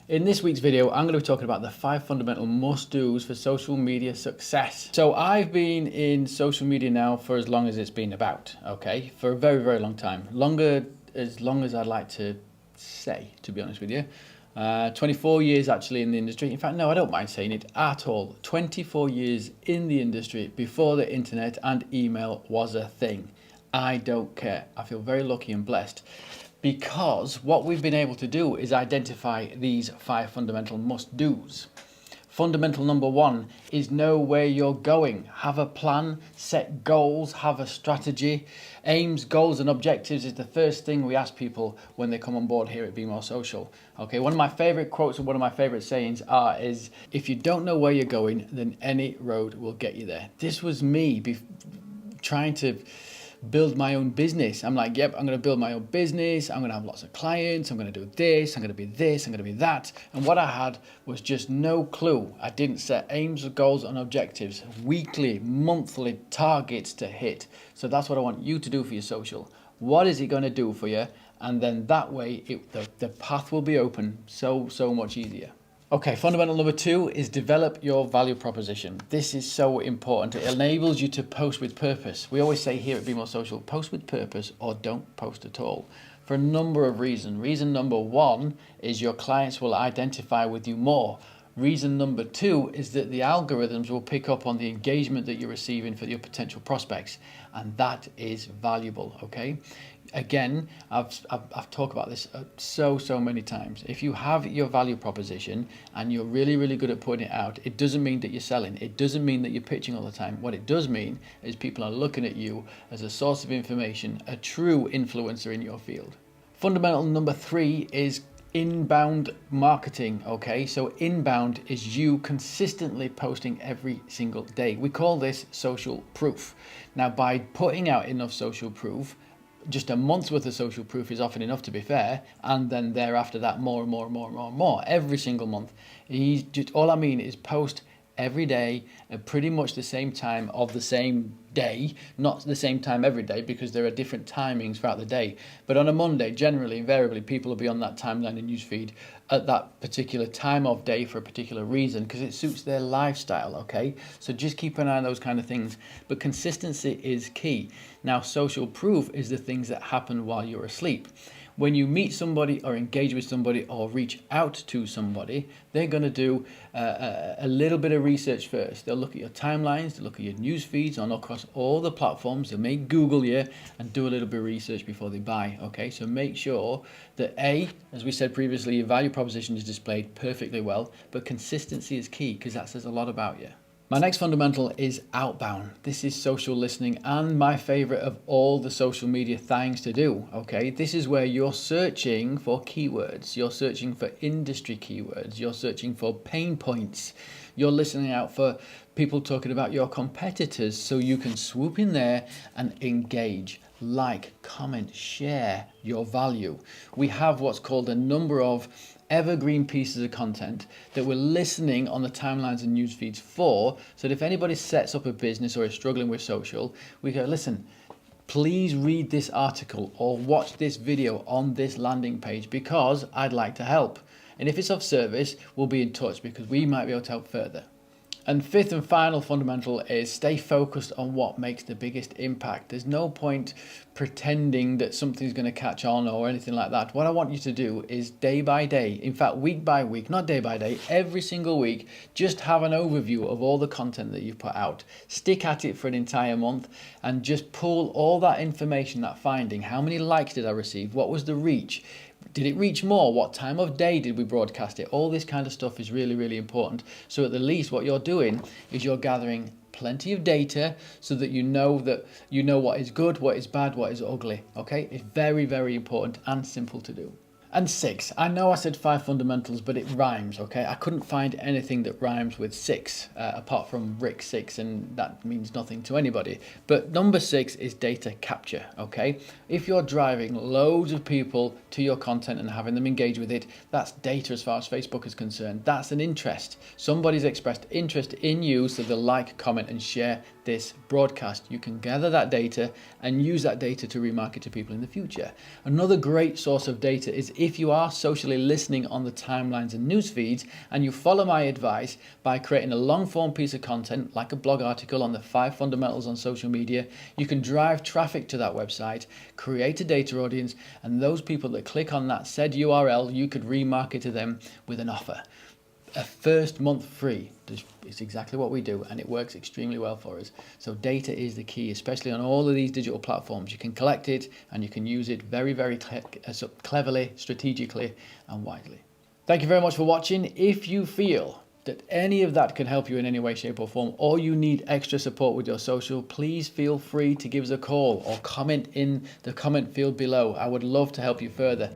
In this week's video, I'm going to be talking about the 5 fundamental must-dos for social media success. So I've been in social media now for as long as it's been about, okay? For a very, very long time. As long as I'd like to say, to be honest with you. 24 years actually in the industry. In fact, no, I don't mind saying it at all. 24 years in the industry before the internet and email was a thing. I don't care. I feel very lucky and blessed. Because what we've been able to do is identify these 5 fundamental must-dos. Fundamental number 1 is know where you're going. Have a plan, set goals, have a strategy. Aims, goals and objectives is the first thing we ask people when they come on board here at Be More Social. Okay, one of my favorite quotes and one of my favorite sayings is, if you don't know where you're going, then any road will get you there. This was me trying to build my own business. I'm like, yep, I'm going to build my own business. I'm going to have lots of clients. I'm going to do this. I'm going to be this. I'm going to be that. And what I had was just no clue. I didn't set aims, goals, and objectives, weekly, monthly targets to hit. So that's what I want you to do for your social. What is it going to do for you? And then that way, the path will be open so much easier. Okay, fundamental number 2 is develop your value proposition. This is so important. It enables you to post with purpose. We always say here at Be More Social, post with purpose or don't post at all. For a number of reasons. Reason number 1 is your clients will identify with you more. Reason number 2 is that the algorithms will pick up on the engagement that you're receiving for your potential prospects, and that is valuable, okay? Again, I've talked about this so many times. If you have your value proposition and you're really good at putting it out, it doesn't mean that you're selling. It doesn't mean that you're pitching all the time. What it does mean is people are looking at you as a source of information, a true influencer in your field. Fundamental number 3 is inbound marketing, okay? So inbound is you consistently posting every single day. We call this social proof. Now, by putting out enough social proof, just a month's worth of social proof is often enough, to be fair, and then thereafter that more and more every single month. All I mean is post every day at pretty much the same time of the same day, not the same time every day because there are different timings throughout the day. But on a Monday, generally, invariably, people will be on that timeline and newsfeed at that particular time of day for a particular reason because it suits their lifestyle, okay? So just keep an eye on those kind of things. But consistency is key. Now, social proof is the things that happen while you're asleep. When you meet somebody or engage with somebody or reach out to somebody, they're going to do a little bit of research first. They'll look at your timelines, they'll look at your news feeds on across all the platforms. They may Google you and do a little bit of research before they buy. Okay, so make sure that as we said previously, your value proposition is displayed perfectly well, but consistency is key because that says a lot about you. My next fundamental is outbound. This is social listening and my favorite of all the social media things to do, okay? This is where you're searching for keywords. You're searching for industry keywords. You're searching for pain points. You're listening out for people talking about your competitors so you can swoop in there and engage, like, comment, share your value. We have what's called a number of evergreen pieces of content that we're listening on the timelines and news feeds for, so that if anybody sets up a business or is struggling with social, we go, listen, please read this article or watch this video on this landing page because I'd like to help. And if it's of service, we'll be in touch because we might be able to help further. And 5th and final fundamental is stay focused on what makes the biggest impact. There's no point pretending that something's going to catch on or anything like that. What I want you to do is day by day, in fact week by week, not day by day, every single week, just have an overview of all the content that you've put out. Stick at it for an entire month and just pull all that information, that finding. How many likes did I receive? What was the reach? Did it reach more? What time of day did we broadcast it? All this kind of stuff is really important. So at the least what you're doing is you're gathering plenty of data so that you know what is good, what is bad, what is ugly. Okay? It's very important and simple to do. And 6, I know I said 5 fundamentals, but it rhymes, okay? I couldn't find anything that rhymes with 6, apart from Rik 6, and that means nothing to anybody. But number 6 is data capture, okay? If you're driving loads of people to your content and having them engage with it, that's data as far as Facebook is concerned. That's an interest. Somebody's expressed interest in you, so they'll like, comment, and share this broadcast. You can gather that data and use that data to remarket to people in the future. Another great source of data is if you are socially listening on the timelines and news feeds and you follow my advice by creating a long form piece of content like a blog article on the 5 fundamentals on social media, you can drive traffic to that website, create a data audience, and those people that click on that said URL, you could remarket to them with an offer. A first month free is exactly what we do, and it works extremely well for us. So data is the key, especially on all of these digital platforms. You can collect it and you can use it very, very cleverly, strategically, and wisely. Thank you very much for watching. If you feel that any of that can help you in any way, shape or form, or you need extra support with your social, please feel free to give us a call or comment in the comment field below. I would love to help you further.